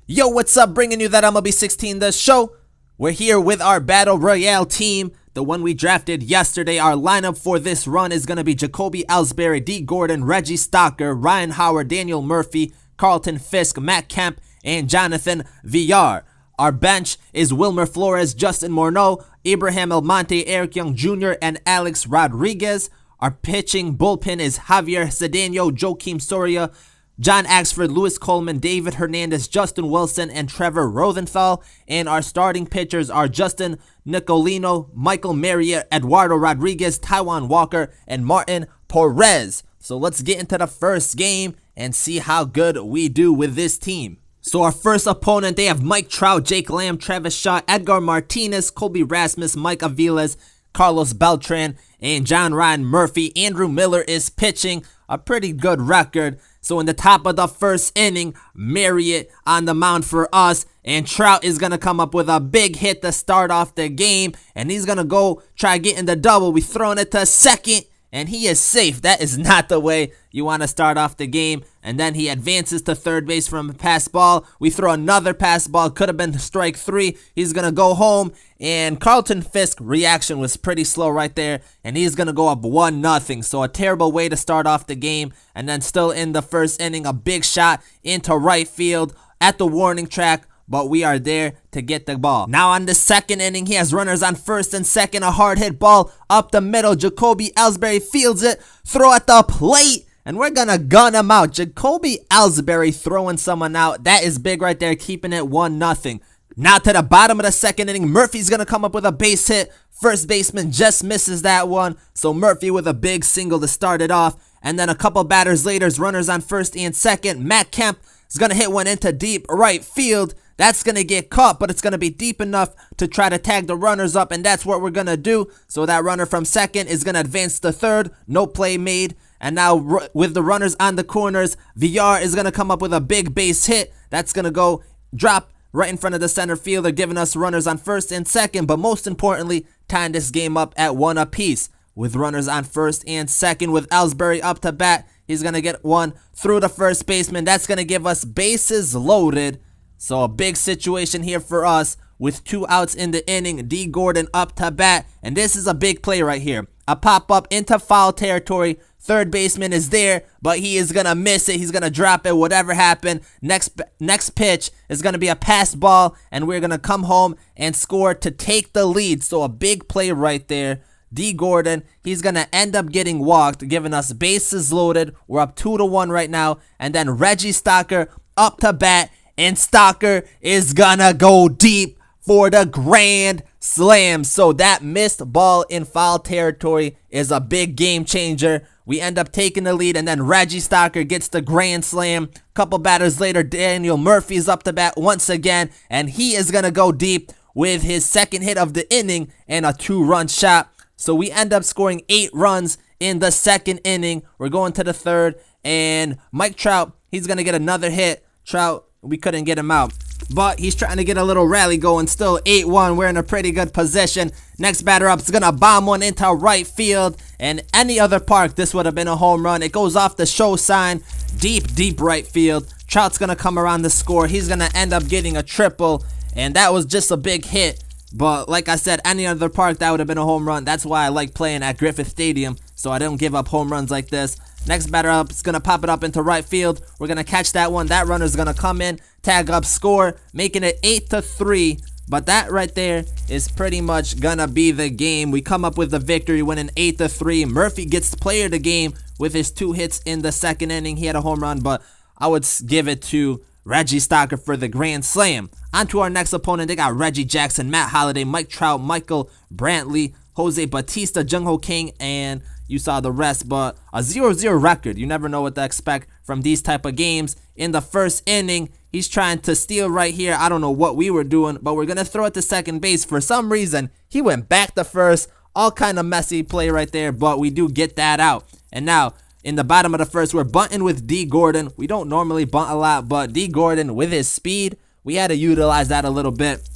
Yo, what's up? Bringing you that MLB 16 the show. We're here with our Battle Royale team, the one we drafted yesterday. Our lineup for this run is going to be Jacoby Ellsbury, D. Gordon, Reggie Stocker, Ryan Howard, Daniel Murphy, Carlton Fisk, Matt Kemp, and Jonathan Villar. Our bench is Wilmer Flores, Justin Morneau, Abraham Almonte, Eric Young Jr., and Alex Rodriguez. Our pitching bullpen is Javier Cedeno, Joakim Soria, John Axford, Luis Coleman, David Hernandez, Justin Wilson, and Trevor Rosenthal. And our starting pitchers are Justin Nicolino, Michael Marriott, Eduardo Rodriguez, Taiwan Walker, and Martin Perez. So let's get into the first game and see how good we do with this team. So our first opponent, they have Mike Trout, Jake Lamb, Travis Shaw, Edgar Martinez, Colby Rasmus, Mike Aviles, Carlos Beltran, and John Ryan Murphy. Andrew Miller is pitching, a pretty good record. So in the top of the first inning, Marriott on the mound for us, and Trout is going to come up with a big hit to start off the game, and he's going to go try getting the double. We throwing it to second, and he is safe. That is not the way you want to start off the game. And then he advances to third base from a pass ball. We throw another pass ball. Could have been strike three. He's going to go home. And Carlton Fisk reaction was pretty slow right there. And he's going to go up 1-0. So a terrible way to start off the game. And then still in the first inning, a big shot into right field at the warning track. But we are there to get the ball. Now on the second inning, he has runners on first and second. A hard hit ball up the middle. Jacoby Ellsbury fields it. Throw at the plate. And we're going to gun him out. Jacoby Ellsbury throwing someone out. That is big right there, keeping it 1-0. Now to the bottom of the second inning, Murphy's going to come up with a base hit. First baseman just misses that one. So Murphy with a big single to start it off. And then a couple batters later, runners on first and second. Matt Kemp is going to hit one into deep right field. That's going to get caught, but it's going to be deep enough to try to tag the runners up, and that's what we're going to do. So that runner from second is going to advance to third. No play made. And now with the runners on the corners, Villar is going to come up with a big base hit. That's going to go drop right in front of the center fielder, giving us runners on first and second, but most importantly, tying this game up at 1 apiece. With runners on first and second, with Ellsbury up to bat, he's going to get one through the first baseman. That's going to give us bases loaded. So a big situation here for us with 2 outs in the inning. D. Gordon up to bat, and this is a big play right here. A pop-up into foul territory. Third baseman is there, but he is going to miss it. He's going to drop it, whatever happened. Next pitch is going to be a pass ball, and we're going to come home and score to take the lead. So a big play right there. D. Gordon, he's going to end up getting walked, giving us bases loaded. We're up 2-1 right now. And then Reggie Stocker up to bat, and Stocker is going to go deep for the grand slam. So that missed ball in foul territory is a big game changer. We end up taking the lead, and then Reggie Stocker gets the grand slam. Couple batters later, Daniel Murphy's up to bat once again, and he is going to go deep with his second hit of the inning and a 2-run shot. So we end up scoring 8 runs in the second inning. We're going to the third, and Mike Trout, he's going to get another hit. Trout, we couldn't get him out, but he's trying to get a little rally going. Still 8-1. We're in a pretty good position. Next batter up is going to bomb one into right field. And any other park, this would have been a home run. It goes off the show sign. Deep right field. Trout's going to come around the score. He's going to end up getting a triple. And that was just a big hit. But like I said, any other park, that would have been a home run. That's why I like playing at Griffith Stadium, so I don't give up home runs like this. Next batter up is going to pop it up into right field. We're going to catch that one. That runner's going to come in, tag up, score, making it 8-3. But that right there is pretty much going to be the game. We come up with the victory, winning 8-3. Murphy gets player of the game with his 2 hits in the second inning. He had a home run, but I would give it to Reggie Stocker for the grand slam. On to our next opponent. They got Reggie Jackson, Matt Holliday, Mike Trout, Michael Brantley, Jose Bautista, Jung-Ho Kang, and you saw the rest. But a 0-0 record. You never know what to expect from these type of games. In the first inning, he's trying to steal right here. I don't know what we were doing, but we're going to throw it to second base. For some reason, he went back to first. All kind of messy play right there, but we do get that out. And now, in the bottom of the first, we're bunting with D. Gordon. We don't normally bunt a lot, but D. Gordon, with his speed, we had to utilize that a little bit.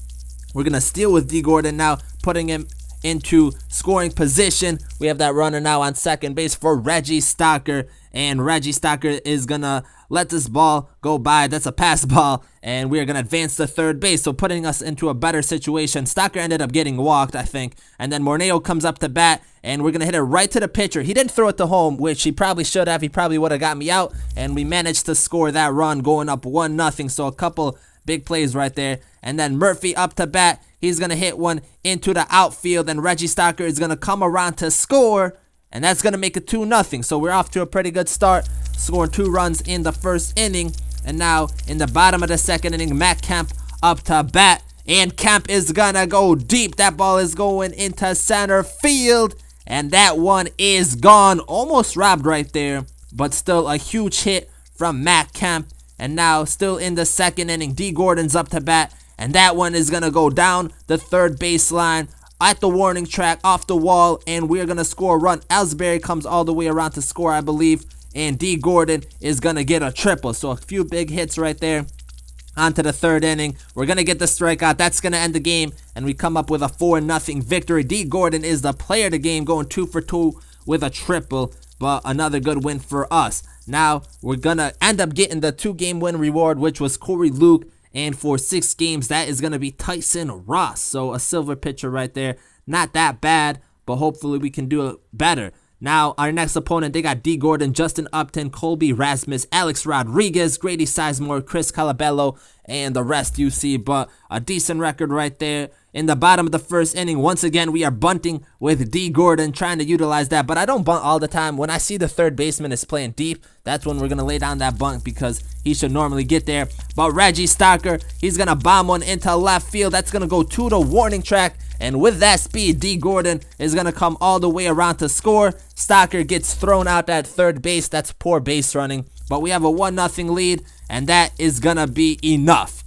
We're going to steal with D. Gordon now, putting him into scoring position. We have that runner now on second base for Reggie Stocker. and Reggie Stocker is gonna let this ball go by. That's a pass ball, and we are gonna advance to third base, so putting us into a better situation. Stocker ended up getting walked, I think, and then Morneo comes up to bat, and we're gonna hit it right to the pitcher. He didn't throw it to home, which he probably should have. He probably would have got me out, and we managed to score that run, going up 1-0. So a couple big plays right there. And then Murphy up to bat. He's going to hit one into the outfield, and Reggie Stocker is going to come around to score, and that's going to make it 2-0. So we're off to a pretty good start, scoring 2 runs in the first inning. And now in the bottom of the second inning, Matt Kemp up to bat, and Kemp is going to go deep. That ball is going into center field, and that one is gone. Almost robbed right there, but still a huge hit from Matt Kemp. And now still in the second inning, D. Gordon's up to bat, and that one is going to go down the third baseline at the warning track, off the wall, and we're going to score a run. Ellsbury comes all the way around to score, I believe, and D. Gordon is going to get a triple. So a few big hits right there. Onto the third inning. We're going to get the strikeout. That's going to end the game, and we come up with a 4-0 victory. D. Gordon is the player of the game, going 2 for 2 with a triple, but another good win for us. Now, we're going to end up getting the 2-game win reward, which was Corey Luke. And for 6 games, that is going to be Tyson Ross. So a silver pitcher right there. Not that bad, but hopefully we can do it better. Now, our next opponent, they got D. Gordon, Justin Upton, Colby Rasmus, Alex Rodriguez, Grady Sizemore, Chris Calabello, and the rest you see. But a decent record right there. In the bottom of the first inning, once again, we are bunting with D. Gordon, trying to utilize that. But I don't bunt all the time. When I see the third baseman is playing deep, that's when we're going to lay down that bunt because he should normally get there. But Reggie Stocker, he's going to bomb one into left field. That's going to go to the warning track. And with that speed, D. Gordon is going to come all the way around to score. Stocker gets thrown out at third base. That's poor base running. But we have a 1-0 lead, and that is going to be enough.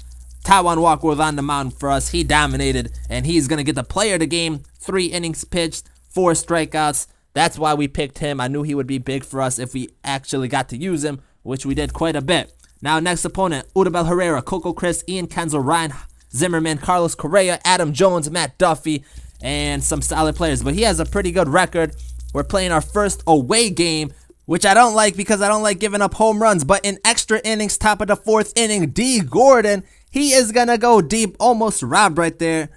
Taijuan Walker was on the mound for us. He dominated, and he's going to get the player of the game. 3 innings pitched, 4 strikeouts. That's why we picked him. I knew he would be big for us if we actually got to use him, which we did quite a bit. Now, next opponent, Udabel Herrera, Coco Chris, Ian Kenzel, Ryan Zimmerman, Carlos Correa, Adam Jones, Matt Duffy, and some solid players. But he has a pretty good record. We're playing our first away game, which I don't like because I don't like giving up home runs. But in extra innings, top of the 4th inning, D. Gordon, he is going to go deep, almost robbed right there.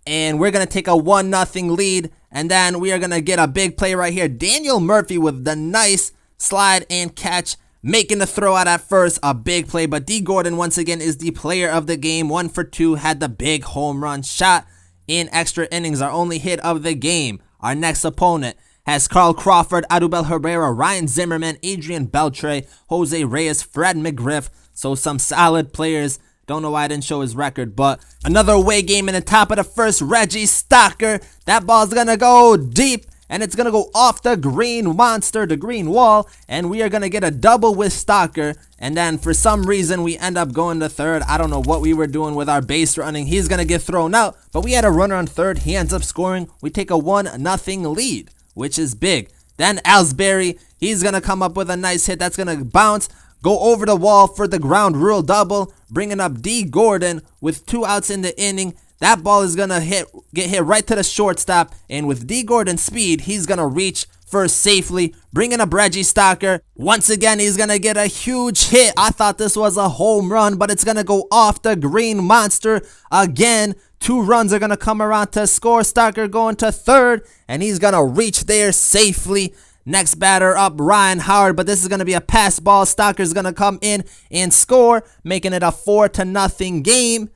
And we're going to take a 1-0 lead. And then we are going to get a big play right here. Daniel Murphy with the nice slide and catch, making the throw out at first. A big play. But D. Gordon, once again, is the player of the game. 1 for 2, had the big home run shot in extra innings. Our only hit of the game. Our next opponent has Carl Crawford, Adubel Herrera, Ryan Zimmerman, Adrian Beltre, Jose Reyes, Fred McGriff. So some solid players. Don't know why I didn't show his record, but another away game in the top of the first. Reggie Stocker. That ball's going to go deep, and it's going to go off the green monster, the green wall, and we are going to get a double with Stocker. And then for some reason, we end up going to third. I don't know what we were doing with our base running. He's going to get thrown out, but we had a runner on third. He ends up scoring. We take a 1-0 lead, which is big. Then Ellsbury, he's going to come up with a nice hit. That's going to bounce, go over the wall for the ground rule double, bringing up D. Gordon with 2 outs in the inning. That ball is going to get hit right to the shortstop, and with D. Gordon's speed, he's going to reach first safely, bringing up Reggie Stocker. Once again, he's going to get a huge hit. I thought this was a home run, but it's going to go off the green monster again. 2 runs are going to come around to score. Stocker going to third, and he's going to reach there safely. Next batter up, Ryan Howard, but this is going to be a pass ball. Stocker's going to come in and score, making it a 4-0 game.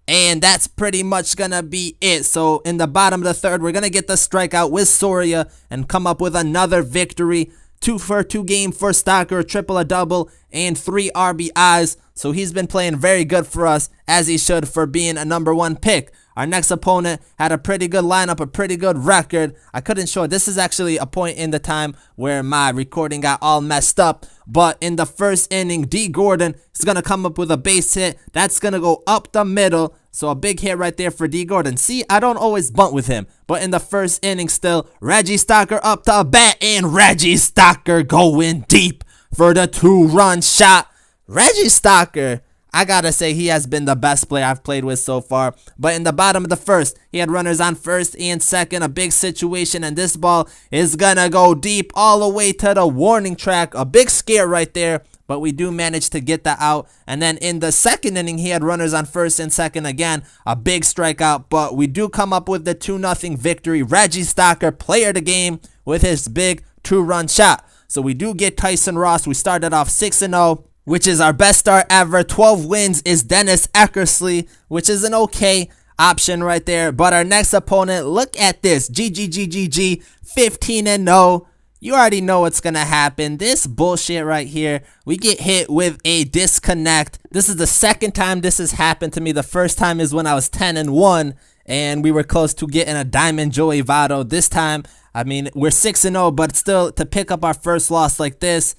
And that's pretty much going to be it. So in the bottom of the third, we're going to get the strikeout with Soria and come up with another victory. 2 for 2 game for Stocker, a triple, a double, and 3 RBIs. So he's been playing very good for us, as he should, for being a #1 pick. Our next opponent had a pretty good lineup, a pretty good record. I couldn't show it. This is actually a point in the time where my recording got all messed up. But in the first inning, D. Gordon is going to come up with a base hit. That's going to go up the middle. So a big hit right there for D. Gordon. See, I don't always bunt with him. But in the first inning still, Reggie Stocker up to bat, and Reggie Stocker going deep for the 2-run shot. Reggie Stocker, I gotta say he has been the best player I've played with so far. But in the bottom of the first, he had runners on first and second, a big situation, and this ball is gonna go deep all the way to the warning track. A big scare right there, but we do manage to get that out. And then in the second inning, he had runners on first and second again, a big strikeout, but we do come up with the 2-0 victory. Reggie Stocker, player of the game, with his big 2-run shot. So we do get Tyson Ross. We started off 6-0, which is our best start ever. 12 wins is Dennis Eckersley, which is an okay option right there. But our next opponent, look at this, GGGGG, 15-0. You already know what's gonna happen. This bullshit right here, we get hit with a disconnect. This is the second time this has happened to me. The first time is when I was 10-1 and we were close to getting a Diamond Joey Votto. This time, I mean, we're 6-0, but still, to pick up our first loss like this,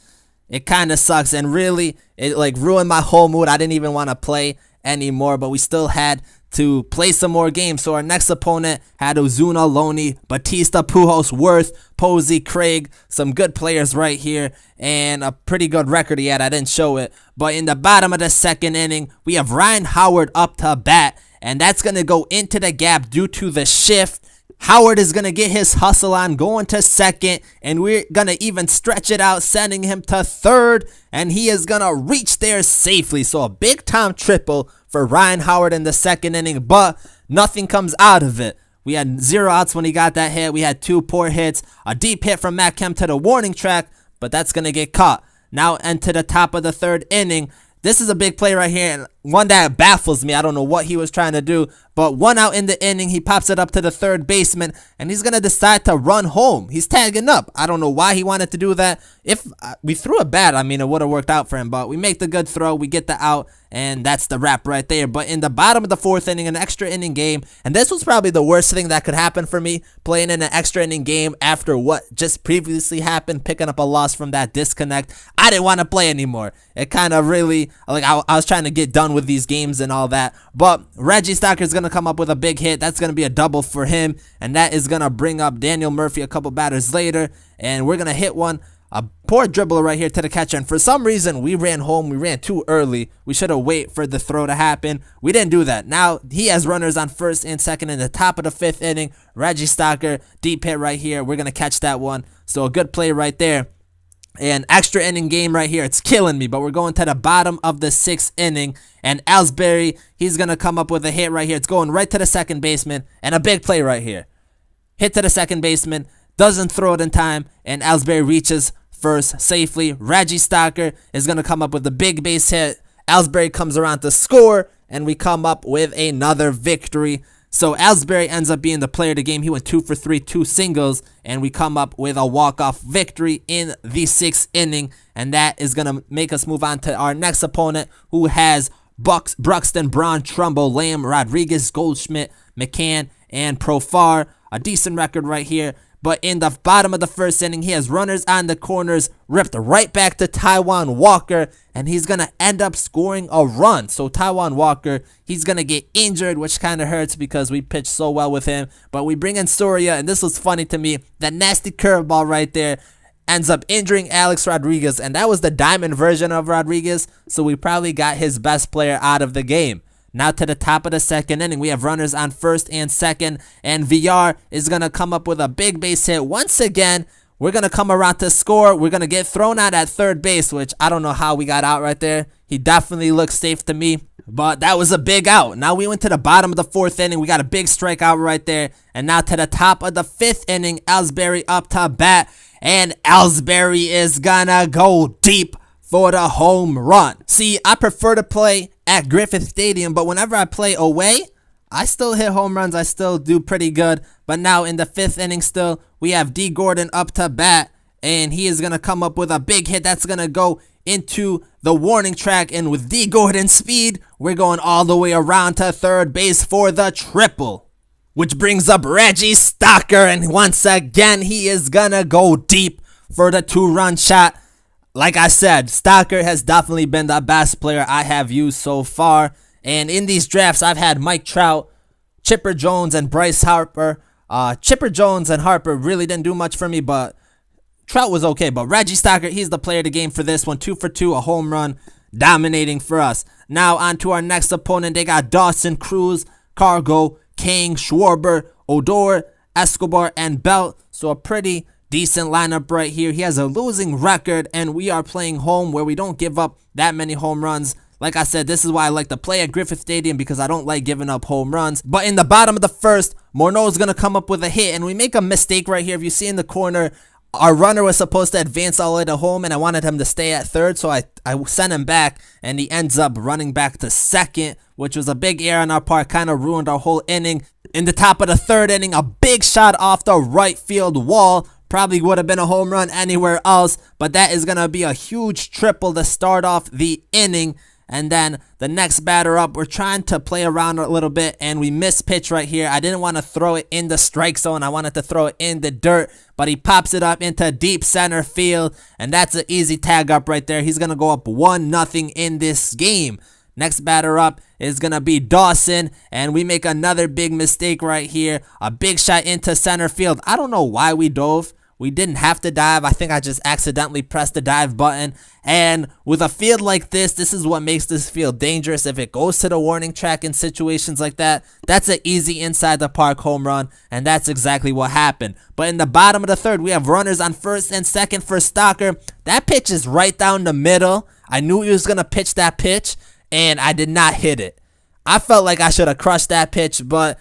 it kind of sucks. And really, it like ruined my whole mood. I didn't even want to play anymore, but we still had to play some more games. So our next opponent had Ozuna, Loney, Batista, Pujols, Worth, Posey, Craig, some good players right here, and a pretty good record he had. I didn't show it. But in the bottom of the second inning, we have Ryan Howard up to bat, and that's going to go into the gap due to the shift. Howard is going to get his hustle on, going to second, and we're going to even stretch it out, sending him to third, and he is going to reach there safely. So a big-time triple for Ryan Howard in the second inning, but nothing comes out of it. We had 0 outs when he got that hit. We had 2 poor hits, a deep hit from Matt Kemp to the warning track, but that's going to get caught. Now into the top of the third inning. This is a big play right here, and one that baffles me. I don't know what he was trying to do, but 1 out in the inning, he pops it up to the third baseman, and he's going to decide to run home. He's tagging up. I don't know why he wanted to do that. If we threw a bat, I mean, it would have worked out for him, but we make the good throw. We get the out, and that's the wrap right there. But in the bottom of the fourth inning, an extra inning game, and this was probably the worst thing that could happen for me, playing in an extra inning game after what just previously happened, picking up a loss from that disconnect. I didn't want to play anymore. It kind of really, like, I was trying to get done with these games and all that. But Reggie Stocker is going to come up with a big hit. That's going to be a double for him, and that is going to bring up Daniel Murphy a couple batters later, and we're going to hit one. A poor dribbler right here to the catcher, and for some reason we ran home. We ran too early. We should have waited for the throw to happen. We didn't do that. Now he has runners on first and second in the top of the fifth inning. Reggie Stocker, deep hit right here. We're going to catch that one. So a good play right there. An extra inning game right here. It's killing me, but we're going to the bottom of the sixth inning, and Ellsbury, he's going to come up with a hit right here. It's going right to the second baseman, and a big play right here. Hit to the second baseman, doesn't throw it in time, and Ellsbury reaches first safely. Reggie Stocker is going to come up with a big base hit. Ellsbury comes around to score, and we come up with another victory. So Ellsbury ends up being the player of the game. He went 2 for 3, 2 singles, and we come up with a walk-off victory in the sixth inning, and that is going to make us move on to our next opponent, who has Bruxton, Braun, Trumbo, Lamb, Rodriguez, Goldschmidt, McCann, and Profar. A decent record right here. But in the bottom of the first inning, he has runners on the corners, ripped right back to Taijuan Walker, and he's going to end up scoring a run. So Taijuan Walker, he's going to get injured, which kind of hurts because we pitched so well with him. But we bring in Soria, and this was funny to me. That nasty curveball right there ends up injuring Alex Rodriguez, and that was the diamond version of Rodriguez, so we probably got his best player out of the game. Now to the top of the second inning, we have runners on first and second, and VR is going to come up with a big base hit. Once again, we're going to come around to score. We're going to get thrown out at third base, which I don't know how we got out right there. He definitely looks safe to me, but that was a big out. Now we went to the bottom of the fourth inning. We got a big strikeout right there, and now to the top of the fifth inning, Ellsbury up to bat, and Ellsbury is going to go deep for the home run. See, I prefer to play at Griffith Stadium, but whenever I play away, I still hit home runs. I still do pretty good. But now in the fifth inning still, we have D. Gordon up to bat, and he is going to come up with a big hit that's going to go into the warning track, and with D. Gordon's speed, we're going all the way around to third base for the triple, which brings up Reggie Stocker, and once again, he is going to go deep for the 2-run shot. Like I said, Stocker has definitely been the best player I have used so far. And in these drafts, I've had Mike Trout, Chipper Jones, and Bryce Harper. Chipper Jones and Harper really didn't do much for me, but Trout was okay. But Reggie Stocker, he's the player of the game for this one. 2 for 2, a home run. dominating for us. Now on to our next opponent. They got Dawson, Cruz, Cargo, Kang, Schwarber, Odor, Escobar, and Belt. So a pretty decent lineup right here. He has a losing record, and we are playing home where we don't give up that many home runs. Like I said, this is why I like to play at Griffith Stadium, because I don't like giving up home runs. But in the bottom of the first, Morneau is going to come up with a hit, and we make a mistake right here. If you see in the corner, our runner was supposed to advance all the way to home, and I wanted him to stay at third, so I sent him back, and he ends up running back to second, which was a big error on our part, kind of ruined our whole inning. In the top of the third inning, a big shot off the right field wall. Probably would have been a home run anywhere else, but that is going to be a huge triple to start off the inning. And then the next batter up, we're trying to play around a little bit, and we miss pitch right here. I didn't want to throw it in the strike zone. I wanted to throw it in the dirt, but he pops it up into deep center field, and that's an easy tag up right there. He's going to go up 1-0 in this game. Next batter up is going to be Dawson, and we make another big mistake right here. A big shot into center field. I don't know why we dove. We didn't have to dive. I think I just accidentally pressed the dive button. And with a field like this is what makes this field dangerous. If it goes to the warning track in situations like that, that's an easy inside the park home run. And that's exactly what happened. But in the bottom of the third, we have runners on first and second for Stalker. That pitch is right down the middle. I knew he was going to pitch that pitch, and I did not hit it. I felt like I should have crushed that pitch, but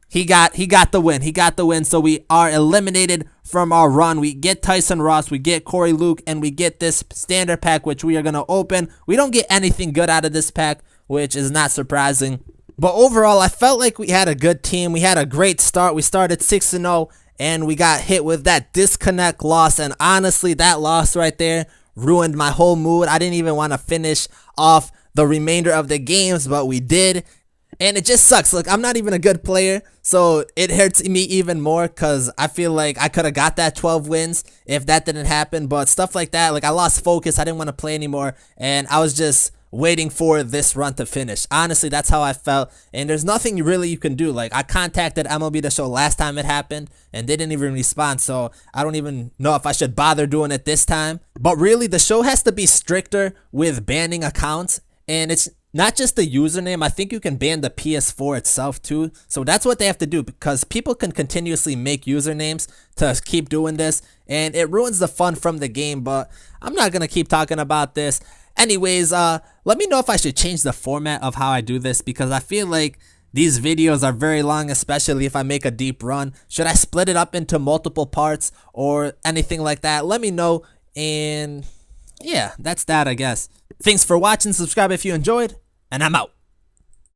he got the win. He got the win, so we are eliminated from our run. We get Tyson Ross, we get Corey Luke, and we get this standard pack, which we are going to open. We don't get anything good out of this pack, which is not surprising. But overall, I felt like we had a good team. We had a great start. We started 6-0, and we got hit with that disconnect loss. And honestly, that loss right there ruined my whole mood. I didn't even want to finish off the remainder of the games, but we did. And it just sucks. Look, I'm not even a good player, so it hurts me even more because I feel like I could have got that 12 wins if that didn't happen. But stuff like that, like I lost focus. I didn't want to play anymore, and I was just waiting for this run to finish. Honestly, that's how I felt, and there's nothing really you can do. Like, I contacted MLB The Show last time it happened, and they didn't even respond, so I don't even know if I should bother doing it this time. But really, the show has to be stricter with banning accounts, and it's not just the username. I think you can ban the PS4 itself too. So that's what they have to do, because people can continuously make usernames to keep doing this, and it ruins the fun from the game. But I'm not going to keep talking about this. Anyways, let me know if I should change the format of how I do this, because I feel like these videos are very long, especially if I make a deep run. Should I split it up into multiple parts or anything like that? Let me know. And yeah, that's that, I guess. Thanks for watching. Subscribe if you enjoyed, and I'm out.